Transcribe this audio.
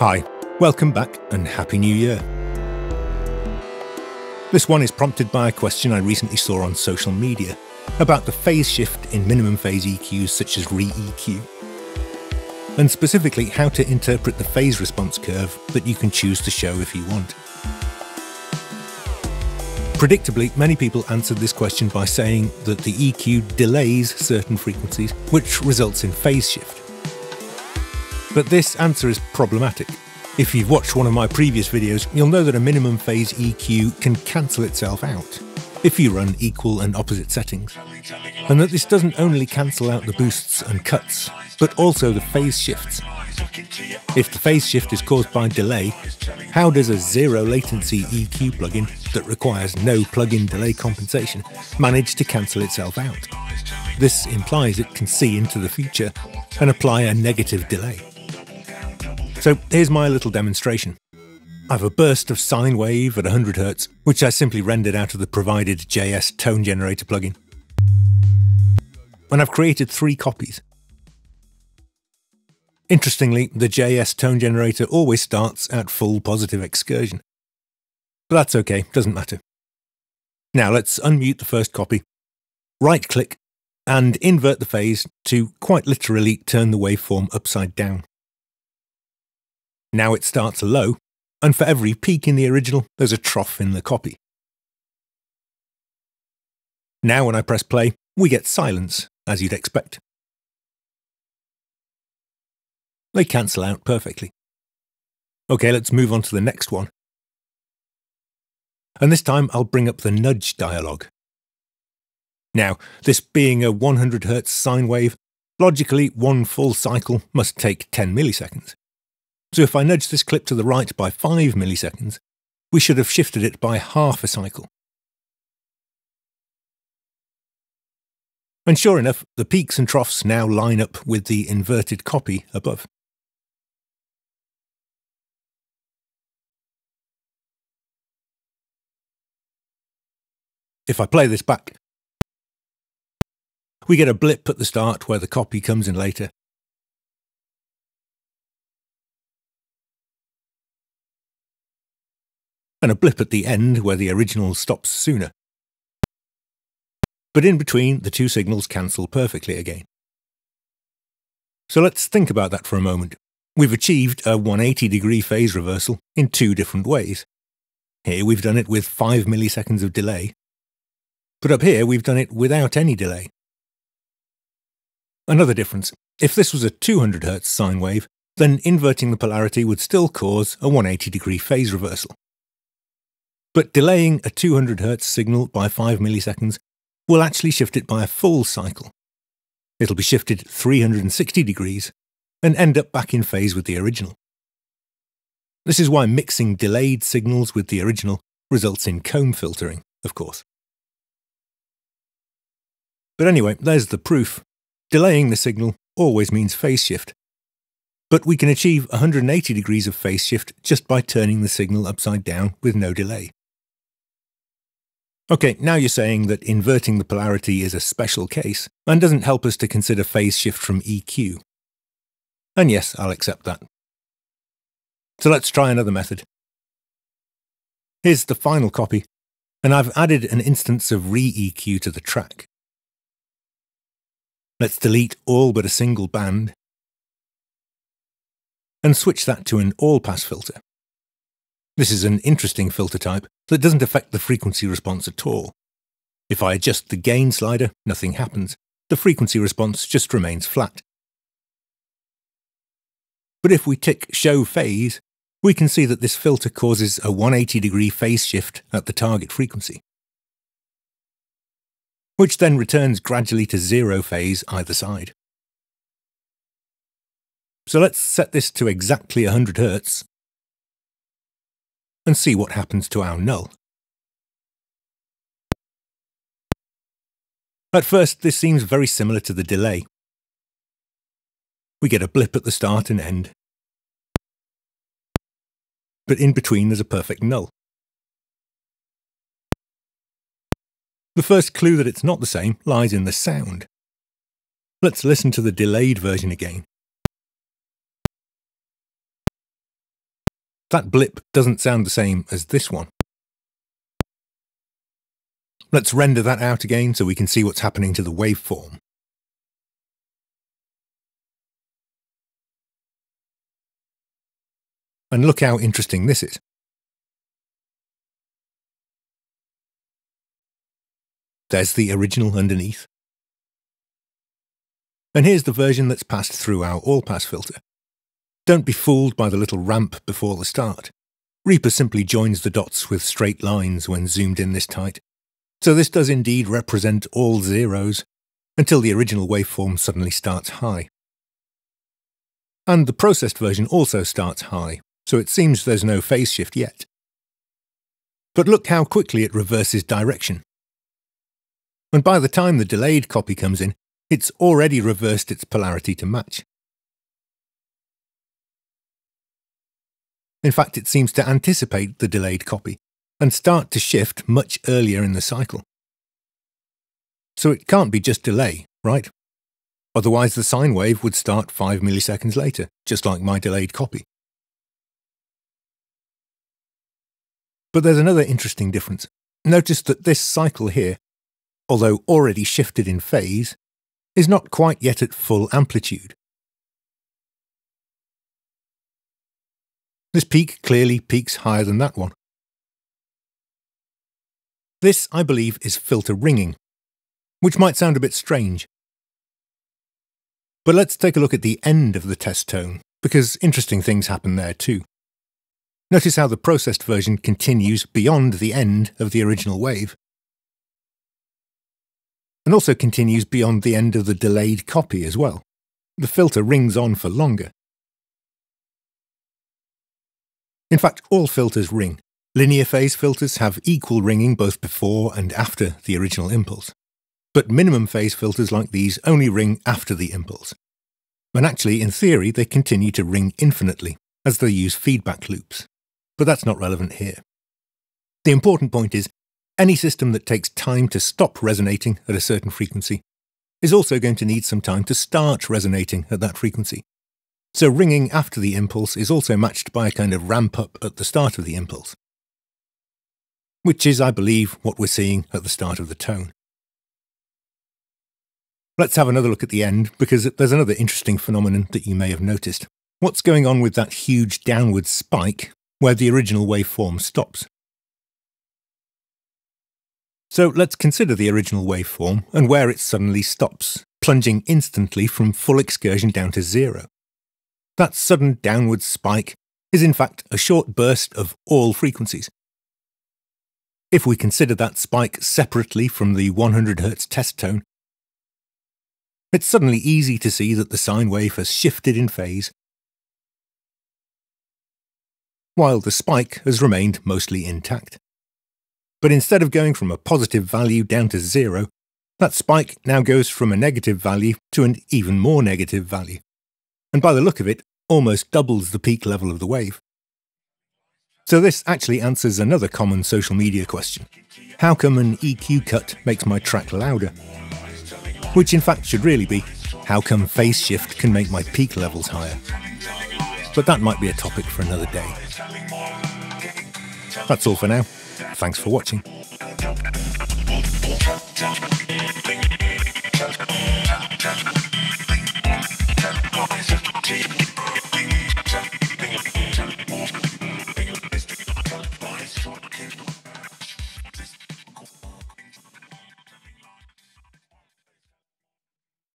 Hi, welcome back and Happy New Year. This one is prompted by a question I recently saw on social media about the phase shift in minimum phase EQs such as Re-EQ, and specifically how to interpret the phase response curve that you can choose to show if you want. Predictably, many people answered this question by saying that the EQ delays certain frequencies, which results in phase shift. But this answer is problematic. If you've watched one of my previous videos, you'll know that a minimum phase EQ can cancel itself out if you run equal and opposite settings, and that this doesn't only cancel out the boosts and cuts, but also the phase shifts. If the phase shift is caused by delay, how does a zero latency EQ plugin that requires no plugin delay compensation manage to cancel itself out? This implies it can see into the future and apply a negative delay. So here's my little demonstration. I have a burst of sine wave at 100 Hz, which I simply rendered out of the provided JS tone generator plugin. And I've created 3 copies. Interestingly, the JS tone generator always starts at full positive excursion. But that's okay, doesn't matter. Now let's unmute the first copy, right-click, and invert the phase to quite literally turn the waveform upside down. Now it starts low, and for every peak in the original, there's a trough in the copy. Now when I press play, we get silence, as you'd expect. They cancel out perfectly. Okay, let's move on to the next one. And this time I'll bring up the nudge dialog. Now, this being a 100 Hz sine wave, logically one full cycle must take 10 milliseconds. So if I nudge this clip to the right by 5 milliseconds, we should have shifted it by half a cycle. And sure enough, the peaks and troughs now line up with the inverted copy above. If I play this back, we get a blip at the start where the copy comes in later. And a blip at the end where the original stops sooner. But in between, the 2 signals cancel perfectly again. So let's think about that for a moment. We've achieved a 180-degree phase reversal in 2 different ways. Here we've done it with 5 milliseconds of delay, but up here we've done it without any delay. Another difference, if this was a 200 Hz sine wave, then inverting the polarity would still cause a 180-degree phase reversal. But delaying a 200 Hz signal by 5 milliseconds will actually shift it by a full cycle. It'll be shifted 360 degrees and end up back in phase with the original. This is why mixing delayed signals with the original results in comb filtering, of course. But anyway, there's the proof. Delaying the signal always means phase shift. But we can achieve 180 degrees of phase shift just by turning the signal upside down with no delay. Okay, now you're saying that inverting the polarity is a special case and doesn't help us to consider phase shift from EQ. And yes, I'll accept that. So let's try another method. Here's the final copy, and I've added an instance of Re-EQ to the track. Let's delete all but a single band and switch that to an all-pass filter. This is an interesting filter type that doesn't affect the frequency response at all. If I adjust the gain slider, nothing happens. The frequency response just remains flat. But if we tick Show Phase, we can see that this filter causes a 180-degree phase shift at the target frequency, which then returns gradually to 0 phase either side. So let's set this to exactly 100 Hz and see what happens to our null. At first, this seems very similar to the delay. We get a blip at the start and end, but in between there's a perfect null. The first clue that it's not the same lies in the sound. Let's listen to the delayed version again. That blip doesn't sound the same as this one. Let's render that out again so we can see what's happening to the waveform. And look how interesting this is. There's the original underneath. And here's the version that's passed through our all-pass filter. Don't be fooled by the little ramp before the start. Reaper simply joins the dots with straight lines when zoomed in this tight. So this does indeed represent all zeros, until the original waveform suddenly starts high. And the processed version also starts high, so it seems there's no phase shift yet. But look how quickly it reverses direction. And by the time the delayed copy comes in, it's already reversed its polarity to match. In fact, it seems to anticipate the delayed copy and start to shift much earlier in the cycle. So it can't be just delay, right? Otherwise the sine wave would start 5 milliseconds later, just like my delayed copy. But there's another interesting difference. Notice that this cycle here, although already shifted in phase, is not quite yet at full amplitude. This peak clearly peaks higher than that one. This, I believe, is filter ringing, which might sound a bit strange. But let's take a look at the end of the test tone, because interesting things happen there too. Notice how the processed version continues beyond the end of the original wave, and also continues beyond the end of the delayed copy as well. The filter rings on for longer. In fact, all filters ring. Linear phase filters have equal ringing both before and after the original impulse. But minimum phase filters like these only ring after the impulse. And actually, in theory, they continue to ring infinitely, as they use feedback loops. But that's not relevant here. The important point is, any system that takes time to stop resonating at a certain frequency is also going to need some time to start resonating at that frequency. So ringing after the impulse is also matched by a kind of ramp up at the start of the impulse, which is, I believe, what we're seeing at the start of the tone. Let's have another look at the end, because there's another interesting phenomenon that you may have noticed. What's going on with that huge downward spike where the original waveform stops? So let's consider the original waveform and where it suddenly stops, plunging instantly from full excursion down to zero. That sudden downward spike is in fact a short burst of all frequencies. If we consider that spike separately from the 100 Hz test tone, it's suddenly easy to see that the sine wave has shifted in phase, while the spike has remained mostly intact. But instead of going from a positive value down to zero, that spike now goes from a negative value to an even more negative value, and by the look of it, almost doubles the peak level of the wave. So this actually answers another common social media question. How come an EQ cut makes my track louder? Which in fact should really be, how come phase shift can make my peak levels higher? But that might be a topic for another day. That's all for now. Thanks for watching.